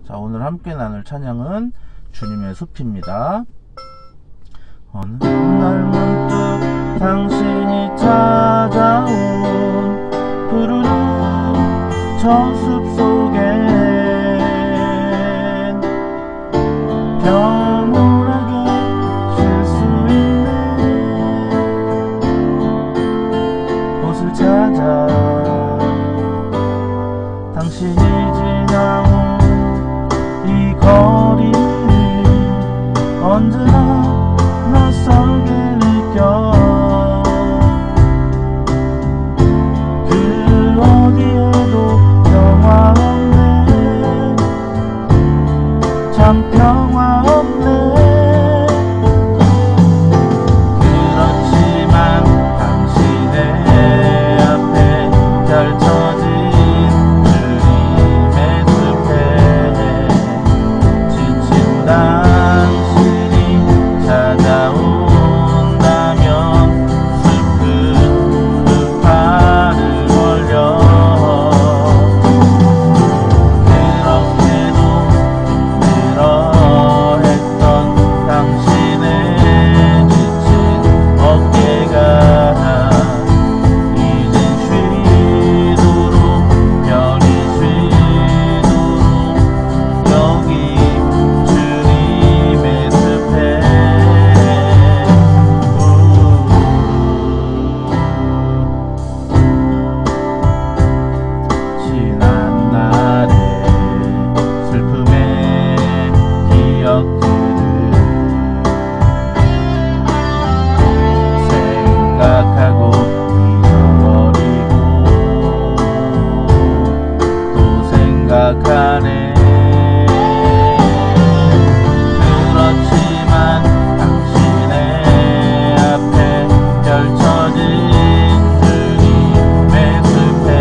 자, 오늘 함께 나눌 찬양은 주님의 숲입니다. 어느 날 문득 당신이 찾아온 푸르른 저 숲속엔 평온하게 쉴 수 있는 곳을 찾아 당신이 지나온 이 거리를 언제나 낯설게 느껴 그 어디에도 평화 없네 참 평화 없네 그렇지만 당신의 앞에 펼쳐진 주님의 숲에 지친 당신이 찾아온다면 숲은 숲파를 벌려 그렇게도 힘들어했던 당신의 지친 어깨가 이젠 쉬도록 편히 쉬도록 여기 주님의 숲에 지난 날의 슬픔의 기억들을 생각하고 잊어버리고 또 생각하네 그렇지만 당신의 앞에 펼쳐진 주님의 숲에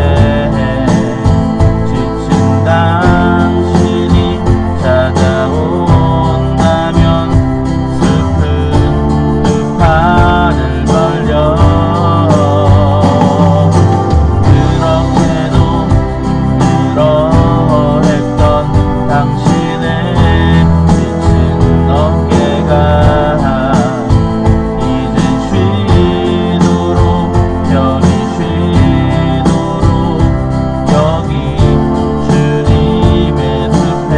지친 당신이 찾아온다면 숲은 숲파를 벌려 그렇게도 힘들어했던 당신의 지친 어깨가 이젠 쉬도록 편히 쉬도록 여기 주님의 숲에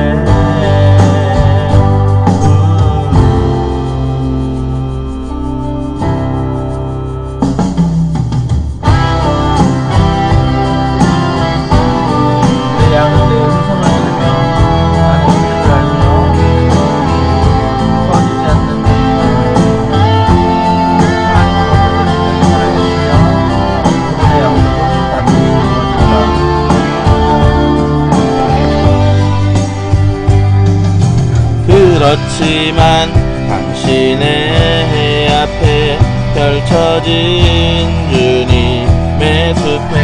내 양은 내 음성을 들으며 나의 길을 알며 꺼지지 않는 하나님으로부터 사랑해주며 내 영혼을 담는 그렇지만 당신의 앞에 펼쳐진 주님의 숲에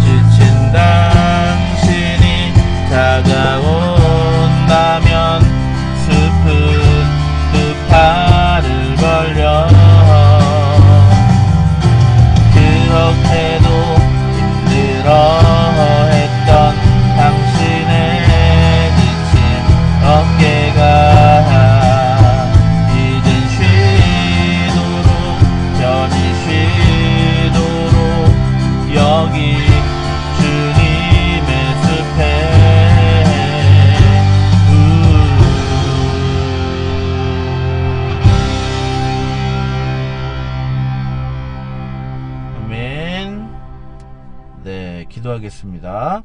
지친 당신이 찾아온다면 숲은 숲파를 벌려 그렇게도 힘들어했던 당신의 지친 어깨가 이젠 쉬도록 편히 쉬도록 여기 주님의 숲에 아멘. 네, 기도하겠습니다.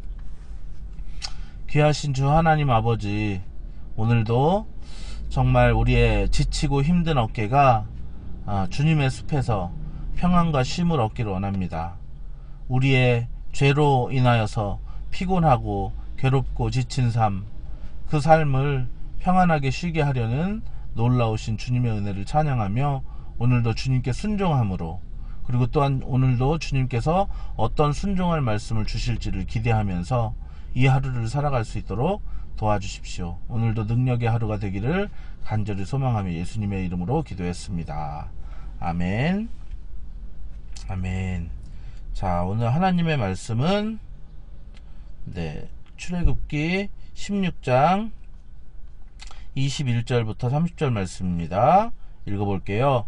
귀하신 주 하나님 아버지, 오늘도 정말 우리의 지치고 힘든 어깨가 주님의 숲에서 평안과 쉼을 얻기를 원합니다. 우리의 죄로 인하여서 피곤하고 괴롭고 지친 삶, 그 삶을 평안하게 쉬게 하려는 놀라우신 주님의 은혜를 찬양하며 오늘도 주님께 순종함으로, 그리고 또한 오늘도 주님께서 어떤 순종할 말씀을 주실지를 기대하면서 이 하루를 살아갈 수 있도록 도와주십시오. 오늘도 능력의 하루가 되기를 간절히 소망하며 예수님의 이름으로 기도했습니다. 아멘. 아멘. 자, 오늘 하나님의 말씀은 출애굽기 16장 21절부터 30절 말씀입니다. 읽어볼게요.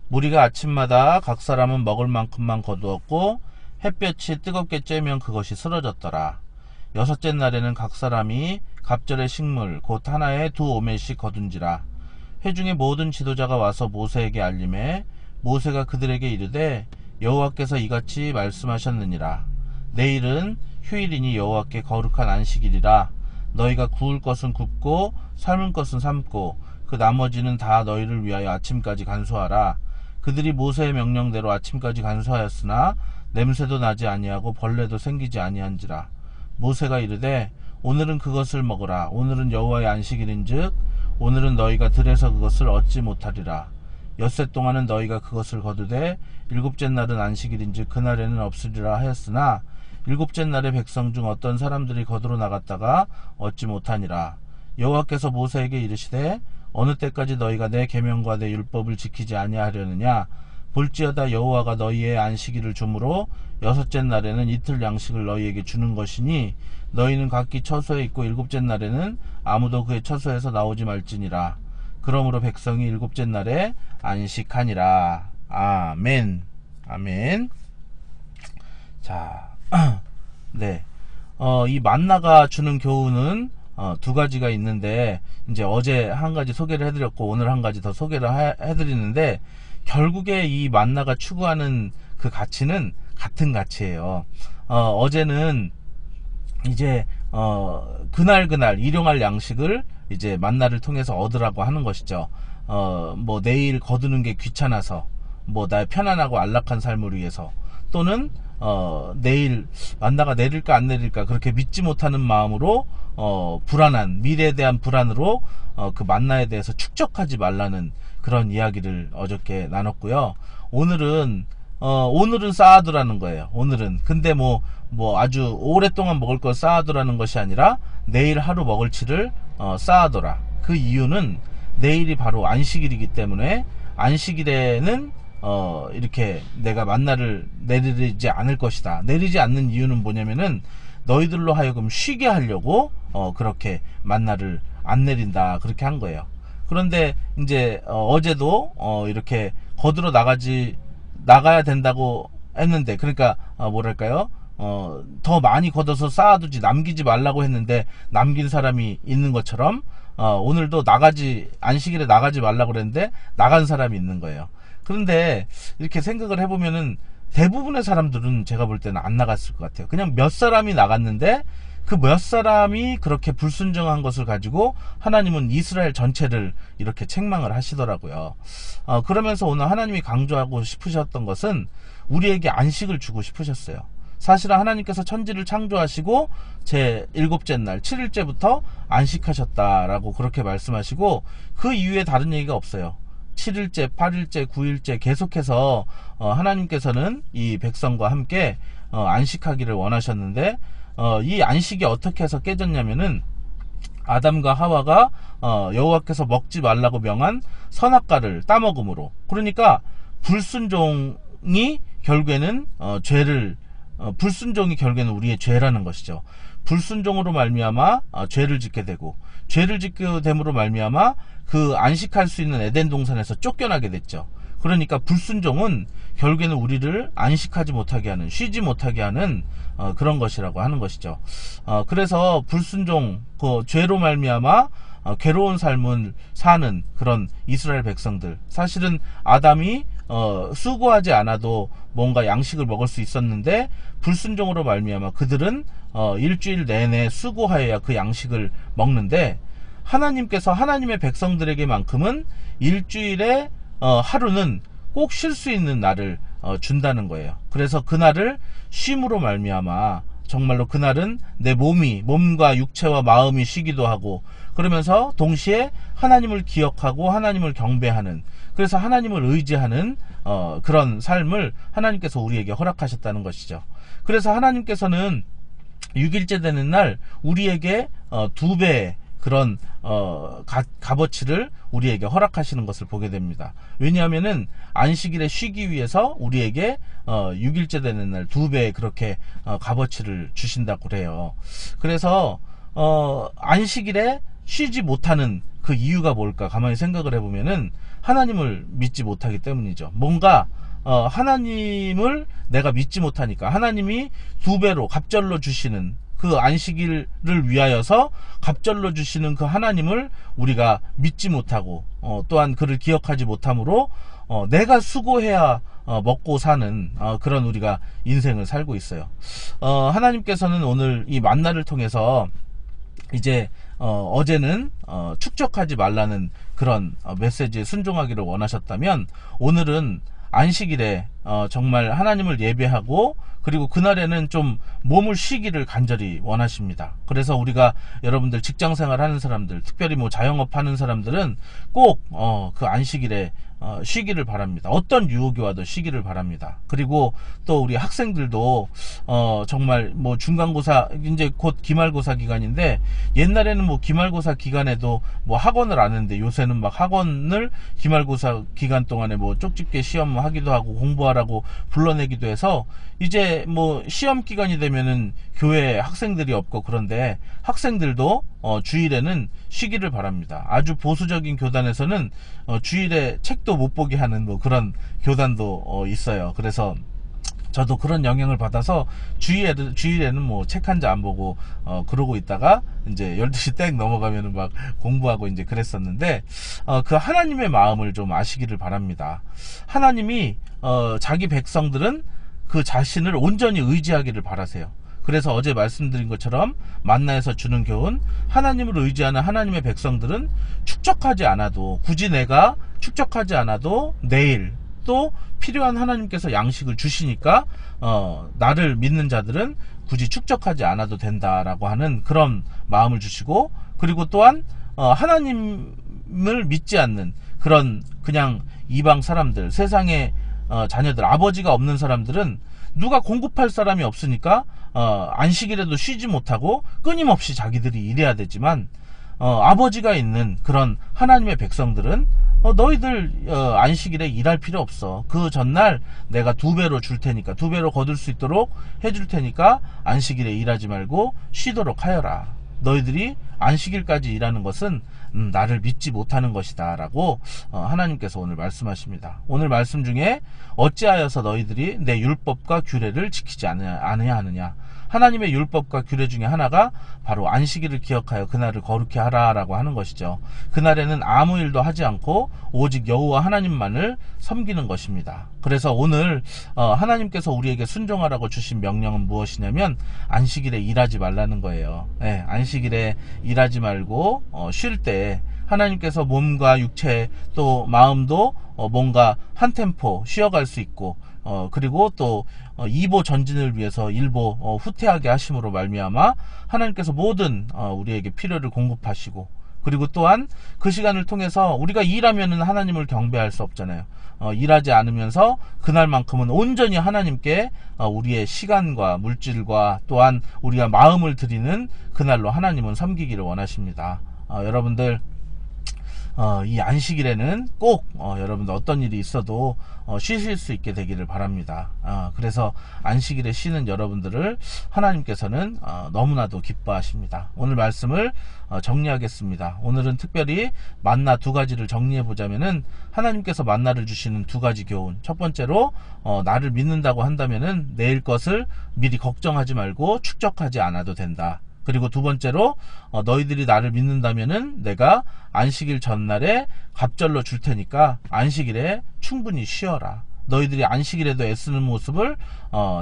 무리가 아침마다 각 사람은 먹을 만큼만 거두었고 햇볕이 뜨겁게 쬐면 그것이 쓰러졌더라. 여섯째 날에는 각 사람이 갑절의 식물 곧 하나에 2오멜씩 거둔지라. 회중의 모든 지도자가 와서 모세에게 알림해 모세가 그들에게 이르되 여호와께서 이같이 말씀하셨느니라. 내일은 휴일이니 여호와께 거룩한 안식일이라. 너희가 구울 것은 굽고 삶은 것은 삶고 그 나머지는 다 너희를 위하여 아침까지 간수하라. 그들이 모세의 명령대로 아침까지 간수하였으나 냄새도 나지 아니하고 벌레도 생기지 아니한지라. 모세가 이르되 오늘은 그것을 먹으라. 오늘은 여호와의 안식일인즉 오늘은 너희가 들에서 그것을 얻지 못하리라. 엿새 동안은 너희가 그것을 거두되 일곱째 날은 안식일인즉 그날에는 없으리라 하였으나 일곱째 날에 백성 중 어떤 사람들이 거두러 나갔다가 얻지 못하니라. 여호와께서 모세에게 이르시되 어느 때까지 너희가 내 계명과 내 율법을 지키지 아니하려느냐. 볼지어다 여호와가 너희의 안식일을 주므로 여섯째 날에는 이틀 양식을 너희에게 주는 것이니 너희는 각기 처소에 있고 일곱째 날에는 아무도 그의 처소에서 나오지 말지니라. 그러므로 백성이 일곱째 날에 안식하니라. 아멘. 아멘. 자, 네. 이 만나가 주는 교훈은 두 가지가 있는데, 이제 어제 한 가지 소개를 해드렸고 오늘 한 가지 더 소개를 해드리는데, 결국에 이 만나가 추구하는 그 가치는 같은 가치예요. 어제는 이제 그날 일용할 양식을 이제 만나를 통해서 얻으라고 하는 것이죠. 뭐 내일 거두는 게 귀찮아서, 뭐 나의 편안하고 안락한 삶을 위해서, 또는 내일 만나가 내릴까 안 내릴까 그렇게 믿지 못하는 마음으로 불안한 미래에 대한 불안으로 그 만나에 대해서 축적하지 말라는 그런 이야기를 어저께 나눴고요. 오늘은 쌓아두라는 거예요. 오늘은. 근데 뭐 아주 오랫동안 먹을 걸 쌓아두라는 것이 아니라 내일 하루 먹을치를 쌓아둬라. 그 이유는 내일이 바로 안식일이기 때문에 안식일에는 이렇게 내가 만나를 내리지 않을 것이다. 내리지 않는 이유는 뭐냐면은 너희들로 하여금 쉬게 하려고 그렇게 만나를 안 내린다. 그렇게 한 거예요. 그런데 이제 어제도 이렇게 거두러 나가야 된다고 했는데, 그러니까 뭐랄까요? 더 많이 걷어서 쌓아두지 남기지 말라고 했는데 남긴 사람이 있는 것처럼 오늘도 안식일에 나가지 말라고 그랬는데 나간 사람이 있는 거예요. 그런데 이렇게 생각을 해보면은 대부분의 사람들은 제가 볼 때는 안 나갔을 것 같아요. 그냥 몇 사람이 나갔는데 그 몇 사람이 그렇게 불순종한 것을 가지고 하나님은 이스라엘 전체를 이렇게 책망을 하시더라고요. 그러면서 오늘 하나님이 강조하고 싶으셨던 것은 우리에게 안식을 주고 싶으셨어요. 사실은 하나님께서 천지를 창조하시고 제 일곱째 날 7일째부터 안식하셨다라고 그렇게 말씀하시고 그 이후에 다른 얘기가 없어요. 7일째, 8일째, 9일째 계속해서 하나님께서는 이 백성과 함께 안식하기를 원하셨는데, 이 안식이 어떻게 해서 깨졌냐면은 아담과 하와가 여호와께서 먹지 말라고 명한 선악과를 따먹음으로. 그러니까 불순종이 결국에는 불순종이 결국에는 우리의 죄라는 것이죠. 불순종으로 말미암아 죄를 짓게 되고, 죄를 짓게 됨으로 말미암아 그 안식할 수 있는 에덴 동산에서 쫓겨나게 됐죠. 그러니까 불순종은 결국에는 우리를 안식하지 못하게 하는, 쉬지 못하게 하는 그런 것이라고 하는 것이죠. 그래서 불순종, 그 죄로 말미암아 괴로운 삶을 사는 그런 이스라엘 백성들, 사실은 아담이 수고하지 않아도 뭔가 양식을 먹을 수 있었는데 불순종으로 말미암아 그들은 일주일 내내 수고하여야 그 양식을 먹는데, 하나님께서 하나님의 백성들에게만큼은 일주일에 하루는 꼭 쉴 수 있는 날을 준다는 거예요. 그래서 그날을 쉼으로 말미암아 정말로 그날은 내 몸과 육체와 마음이 쉬기도 하고, 그러면서 동시에 하나님을 기억하고 하나님을 경배하는, 그래서 하나님을 의지하는 그런 삶을 하나님께서 우리에게 허락하셨다는 것이죠. 그래서 하나님께서는 6일째 되는 날 우리에게 2배의 그런 값어치를 우리에게 허락하시는 것을 보게 됩니다. 왜냐하면은 안식일에 쉬기 위해서 우리에게 6일째 되는 날 2배 그렇게 값어치를 주신다고 그래요. 그래서 안식일에 쉬지 못하는 그 이유가 뭘까 가만히 생각을 해보면은 하나님을 믿지 못하기 때문이죠. 뭔가 하나님을 내가 믿지 못하니까 하나님이 2배로 갑절로 주시는 그 안식일을 위하여서 갑절로 주시는 그 하나님을 우리가 믿지 못하고 또한 그를 기억하지 못함으로 내가 수고해야 먹고 사는 그런 우리가 인생을 살고 있어요. 하나님께서는 오늘 이 만나를 통해서 이제 어제는 축적하지 말라는 그런 메시지에 순종하기를 원하셨다면 오늘은 안식일에 정말 하나님을 예배하고 그리고 그날에는 좀 몸을 쉬기를 간절히 원하십니다. 그래서 우리가 여러분들 직장생활 하는 사람들, 특별히 뭐 자영업 하는 사람들은 꼭 그 안식일에 쉬기를 바랍니다. 어떤 유혹이 와도 쉬기를 바랍니다. 그리고 또 우리 학생들도 정말 뭐 중간고사 이제 곧 기말고사 기간인데 옛날에는 뭐 기말고사 기간에도 뭐 학원을 안 했는데 요새는 막 학원을 기말고사 기간 동안에 뭐 쪽집게 시험 하기도 하고 공부하라고 불러내기도 해서 이제 뭐 시험 기간이 되면은 교회 학생들이 없고 그런데 학생들도 주일에는 쉬기를 바랍니다. 아주 보수적인 교단에서는 주일에 책도 못 보게 하는 뭐 그런 교단도 있어요. 그래서 저도 그런 영향을 받아서 주일에는 뭐 책 한 자 안 보고 그러고 있다가 이제 12시 땡 넘어가면은 막 공부하고 이제 그랬었는데 그 하나님의 마음을 좀 아시기를 바랍니다. 하나님이 자기 백성들은 그 자신을 온전히 의지하기를 바라세요. 그래서 어제 말씀드린 것처럼 만나에서 주는 교훈, 하나님을 의지하는 하나님의 백성들은 축적하지 않아도, 굳이 내가 축적하지 않아도 내일 또 필요한 하나님께서 양식을 주시니까 나를 믿는 자들은 굳이 축적하지 않아도 된다라고 하는 그런 마음을 주시고, 그리고 또한 하나님을 믿지 않는 그런 그냥 이방 사람들, 세상의 자녀들, 아버지가 없는 사람들은 누가 공급할 사람이 없으니까 안식일에도 쉬지 못하고 끊임없이 자기들이 일해야 되지만 아버지가 있는 그런 하나님의 백성들은 너희들 안식일에 일할 필요 없어. 그 전날 내가 2배로 줄 테니까, 2배로 거둘 수 있도록 해줄 테니까 안식일에 일하지 말고 쉬도록 하여라. 너희들이 안식일까지 일하는 것은 나를 믿지 못하는 것이다 라고 하나님께서 오늘 말씀하십니다. 오늘 말씀 중에 어찌하여서 너희들이 내 율법과 규례를 지키지 않으냐 하느냐. 하나님의 율법과 규례 중에 하나가 바로 안식일을 기억하여 그날을 거룩히 하라 라고 하는 것이죠. 그날에는 아무 일도 하지 않고 오직 여호와 하나님만을 섬기는 것입니다. 그래서 오늘 하나님께서 우리에게 순종하라고 주신 명령은 무엇이냐면 안식일에 일하지 말라는 거예요. 네, 안식일에 일하지 말고 쉴 때 하나님께서 몸과 육체 또 마음도 뭔가 한 템포 쉬어갈 수 있고 그리고 또 2보 전진을 위해서 1보 후퇴하게 하심으로 말미암아 하나님께서 모든 우리에게 필요를 공급하시고, 그리고 또한 그 시간을 통해서 우리가 일하면은 하나님을 경배할 수 없잖아요. 일하지 않으면서 그날만큼은 온전히 하나님께 우리의 시간과 물질과 또한 우리가 마음을 드리는 그날로 하나님은 섬기기를 원하십니다. 여러분들 이 안식일에는 꼭 여러분들 어떤 일이 있어도 쉬실 수 있게 되기를 바랍니다. 그래서 안식일에 쉬는 여러분들을 하나님께서는 너무나도 기뻐하십니다. 오늘 말씀을 정리하겠습니다. 오늘은 특별히 만나 2가지를 정리해 보자면은 하나님께서 만나를 주시는 2가지 교훈. 첫 번째로 나를 믿는다고 한다면은 내일 것을 미리 걱정하지 말고 축적하지 않아도 된다. 그리고 2번째로 너희들이 나를 믿는다면은 내가 안식일 전날에 갑절로 줄 테니까 안식일에 충분히 쉬어라. 너희들이 안식일에도 애쓰는 모습을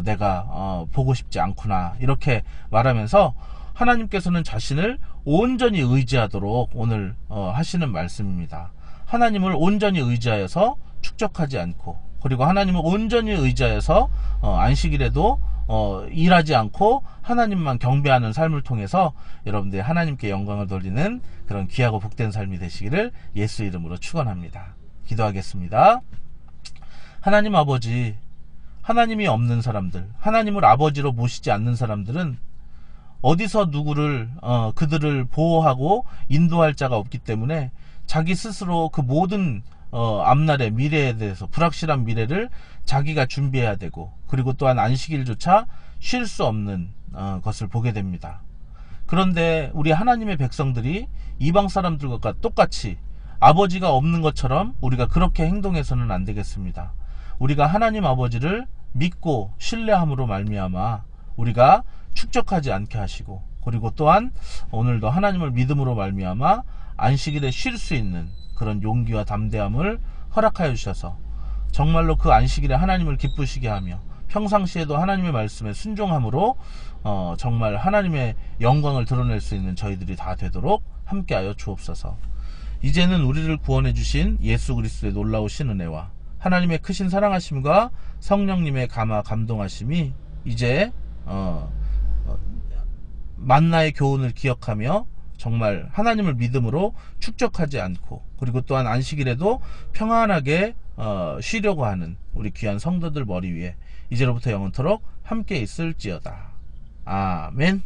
내가 보고 싶지 않구나. 이렇게 말하면서 하나님께서는 자신을 온전히 의지하도록 오늘 하시는 말씀입니다. 하나님을 온전히 의지하여서 축적하지 않고, 그리고 하나님을 온전히 의지하여서 안식일에도 일하지 않고 하나님만 경배하는 삶을 통해서 여러분들이 하나님께 영광을 돌리는 그런 귀하고 복된 삶이 되시기를 예수 이름으로 축원합니다. 기도하겠습니다. 하나님 아버지, 하나님이 없는 사람들, 하나님을 아버지로 모시지 않는 사람들은 어디서 누구를 그들을 보호하고 인도할 자가 없기 때문에 자기 스스로 그 모든 앞날의 미래에 대해서 불확실한 미래를 자기가 준비해야 되고, 그리고 또한 안식일조차 쉴 수 없는 것을 보게 됩니다. 그런데 우리 하나님의 백성들이 이방 사람들과 똑같이 아버지가 없는 것처럼 우리가 그렇게 행동해서는 안 되겠습니다. 우리가 하나님 아버지를 믿고 신뢰함으로 말미암아 우리가 축적하지 않게 하시고, 그리고 또한 오늘도 하나님을 믿음으로 말미암아 안식일에 쉴 수 있는 그런 용기와 담대함을 허락하여 주셔서 정말로 그 안식일에 하나님을 기쁘시게 하며 평상시에도 하나님의 말씀에 순종함으로 정말 하나님의 영광을 드러낼 수 있는 저희들이 다 되도록 함께하여 주옵소서. 이제는 우리를 구원해 주신 예수 그리스도의 놀라우신 은혜와 하나님의 크신 사랑하심과 성령님의 감화 감동하심이 이제 만나의 교훈을 기억하며 정말 하나님을 믿음으로 축적하지 않고, 그리고 또한 안식일에도 평안하게 쉬려고 하는 우리 귀한 성도들 머리 위에 이제로부터 영원토록 함께 있을지어다. 아멘.